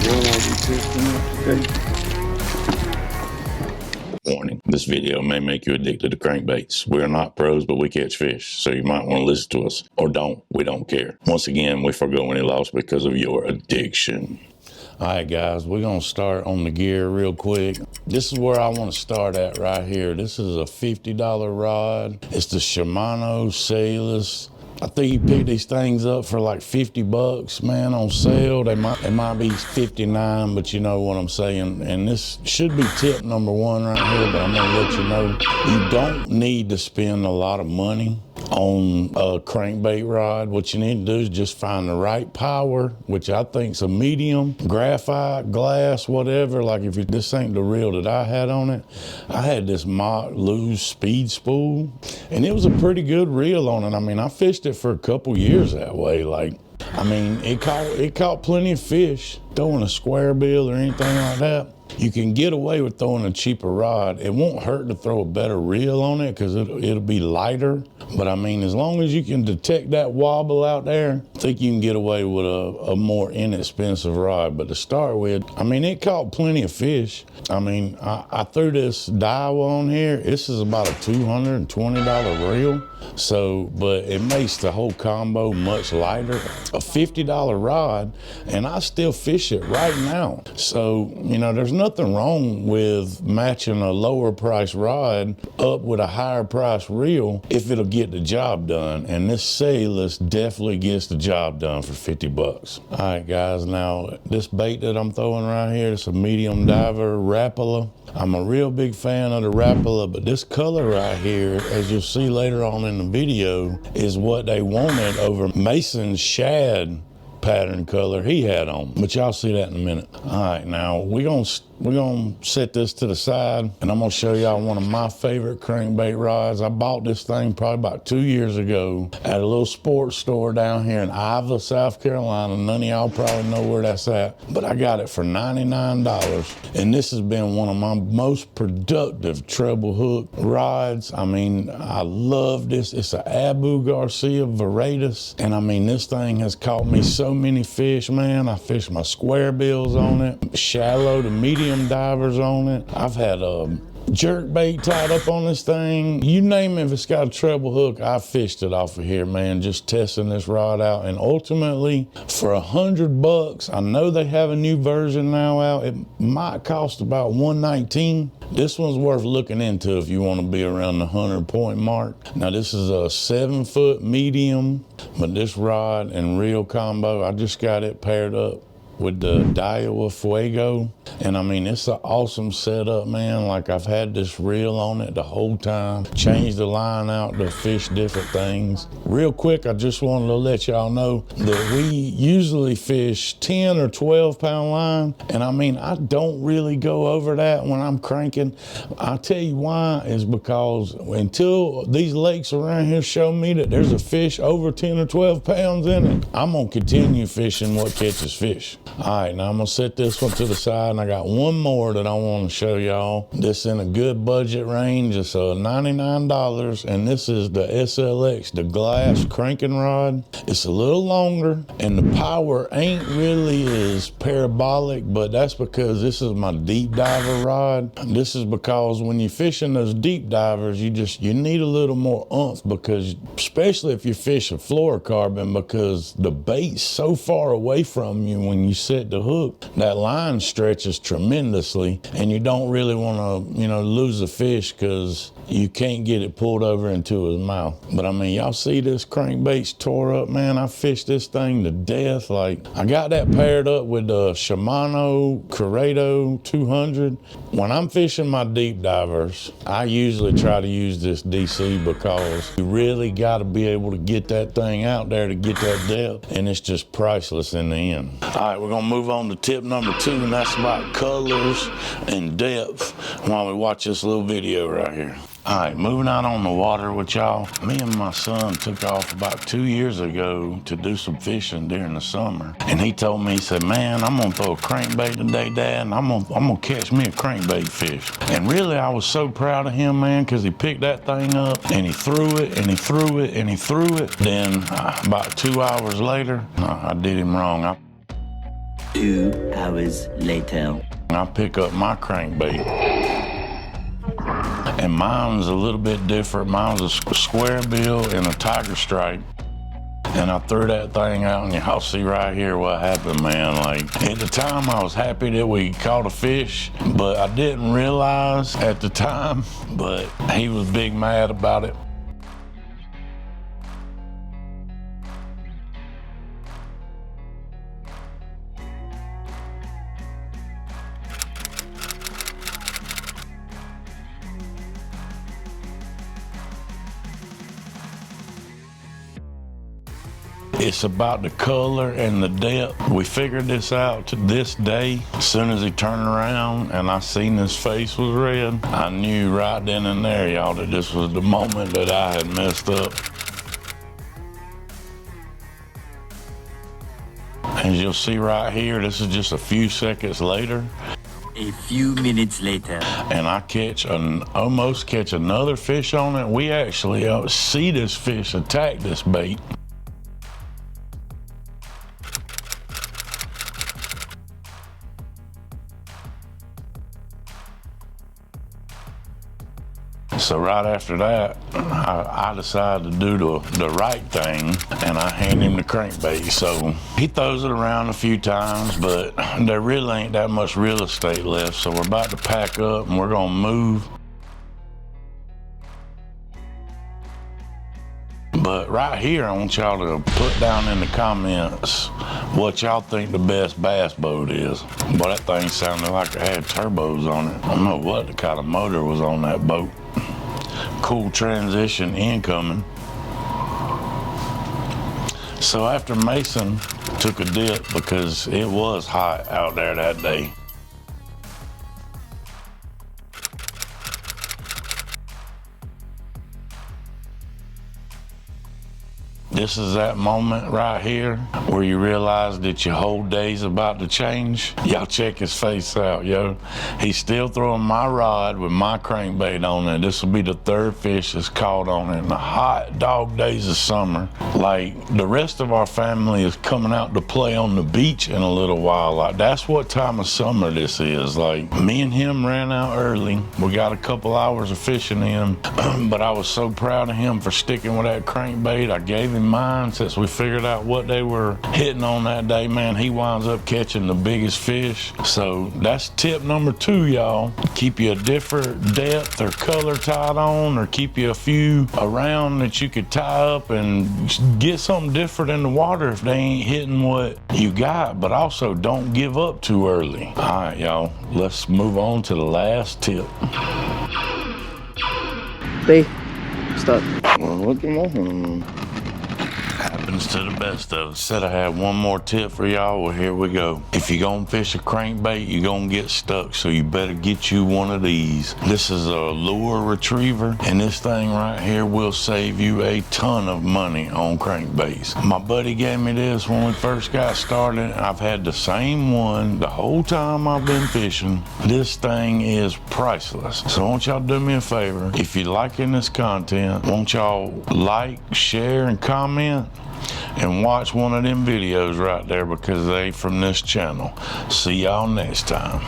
what I'll be testing out today. Warning, this video may make you addicted to crankbaits. We are not pros, but we catch fish, so you might want to listen to us. Or don't. We don't care. Once again, we forgo any loss because of your addiction. All right, guys, we're going to start on the gear real quick. This is where I want to start at right here. This is a $50 rod. It's the Shimano Sailors. I think you pick these things up for like 50 bucks, man, on sale. They might be 59, but you know what I'm saying. And this should be tip number one right here, but I'm gonna let you know, you don't need to spend a lot of money on a crankbait rod. What you need to do is just find the right power, which I think is a medium, graphite, glass, whatever. Like if this ain't the reel that I had on it, I had this Mock Lowe's speed spool, and it was a pretty good reel on it. I mean, I fished it for a couple years that way. Like, I mean, it caught plenty of fish. Throwing a square bill or anything like that, you can get away with throwing a cheaper rod. It won't hurt to throw a better reel on it because it'll be lighter. But I mean, as long as you can detect that wobble out there, I think you can get away with a more inexpensive rod. But to start with, I mean, it caught plenty of fish. I mean, I threw this Diawa on here. This is about a $220 reel. So, but it makes the whole combo much lighter. A $50 rod, and I still fish it right now. So, you know, there's nothing wrong with matching a lower price rod up with a higher price reel if it'll get the job done. And this Sailors definitely gets the job done for 50 bucks. All right, guys, now this bait that I'm throwing right here, it's a medium diver Rapala. I'm a real big fan of the Rapala, but this color right here, as you'll see later on in the video, is what they wanted over Mason's shad pattern color he had on. But y'all see that in a minute. All right, now we're gonna set this to the side, and I'm gonna show y'all one of my favorite crankbait rods. I bought this thing probably about 2 years ago at a little sports store down here in Ivor, South Carolina. None of y'all probably know where that's at, but I got it for $99. And this has been one of my most productive treble hook rods. I mean, I love this. It's an Abu Garcia Veritas, and I mean, this thing has caught me so many fish, man. I fished my square bills on it, shallow to medium divers on it. I've had a jerk bait tied up on this thing. You name it, if it's got a treble hook, I fished it off of here, man, just testing this rod out. And ultimately, for 100 bucks, I know they have a new version now out. It might cost about $119. This one's worth looking into if you want to be around the 100-point mark. Now, this is a 7-foot medium, but this rod and reel combo, I just got it paired up with the Diawa Fuego. And I mean, it's an awesome setup, man. Like, I've had this reel on it the whole time. Changed the line out to fish different things. Real quick, I just wanted to let y'all know that we usually fish 10 or 12 pound line. And I mean, I don't really go over that when I'm cranking. I'll tell you why, is because until these lakes around here show me that there's a fish over 10 or 12 pounds in it, I'm gonna continue fishing what catches fish. All right, now I'm gonna set this one to the side, and I got one more that I want to show y'all. This in a good budget range. It's $99, and this is the SLX, the glass cranking rod. It's a little longer, and the power ain't really as parabolic, but that's because this is my deep diver rod. This is because when you're fishing those deep divers, you need a little more oomph, because especially if you're fishing fluorocarbon, because the bait's so far away from you when you set the hook, that line stretches tremendously, and you don't really want to, you know, lose a fish because you can't get it pulled over into his mouth. But I mean, y'all see this crankbait's tore up, man. I fished this thing to death. Like, I got that paired up with the Shimano Corrado 200. When I'm fishing my deep divers, I usually try to use this DC because you really got to be able to get that thing out there to get that depth, and it's just priceless in the end. All right, we're gonna move on to tip number 2, and that's about colors and depth while we watch this little video right here. All right, moving out on the water with y'all. Me and my son took off about 2 years ago to do some fishing during the summer. And he told me, he said, man, I'm gonna throw a crankbait today, Dad, and I'm gonna catch me a crankbait fish. And really, I was so proud of him, man, because he picked that thing up and he threw it and he threw it and he threw it. Then about 2 hours later, I did him wrong. 2 hours later. I pick up my crankbait, and mine's a little bit different. Mine's a square bill and a tiger stripe. And I threw that thing out, and y'all see right here what happened, man. Like, at the time, I was happy that we caught a fish, but I didn't realize at the time, but he was big mad about it. It's about the color and the depth. We figured this out to this day. As soon as he turned around and I seen his face was red, I knew right then and there, y'all, that this was the moment that I had messed up. As you'll see right here, this is just a few seconds later. A few minutes later. And I almost catch another fish on it. We actually see this fish attack this bait. So right after that, I decided to do the right thing, and I hand him the crankbait. So he throws it around a few times, but there really ain't that much real estate left. So we're about to pack up and we're gonna move. But right here, I want y'all to put down in the comments what y'all think the best bass boat is. Boy, that thing sounded like it had turbos on it. I don't know what the kind of motor was on that boat. Cool transition incoming. So after Mason took a dip, because it was hot out there that day, this is that moment right here where you realize that your whole day's about to change. Y'all check his face out, yo. He's still throwing my rod with my crankbait on it. This will be the third fish that's caught on it in the hot dog days of summer. Like, the rest of our family is coming out to play on the beach in a little while. Like, that's what time of summer this is. Like, me and him ran out early. We got a couple hours of fishing in, but I was so proud of him for sticking with that crankbait. I gave him mine since we figured out what they were hitting on that day. Man, he winds up catching the biggest fish. So that's tip number 2, y'all. Keep you a different depth or color tied on, or keep you a few around that you could tie up and get something different in the water if they ain't hitting what you got. But also, don't give up too early. All right, y'all, let's move on to the last tip. B, stop. Well, what's going on? Happens to the best of us. Said I had one more tip for y'all. Well, here we go. If you're gonna fish a crankbait, you're gonna get stuck, so you better get you one of these. This is a lure retriever, and this thing right here will save you a ton of money on crankbaits. My buddy gave me this when we first got started, and I've had the same one the whole time I've been fishing. This thing is priceless. So won't y'all do me a favor? If you're liking this content, won't y'all like, share, and comment? And watch one of them videos right there, because they from this channel. See y'all next time.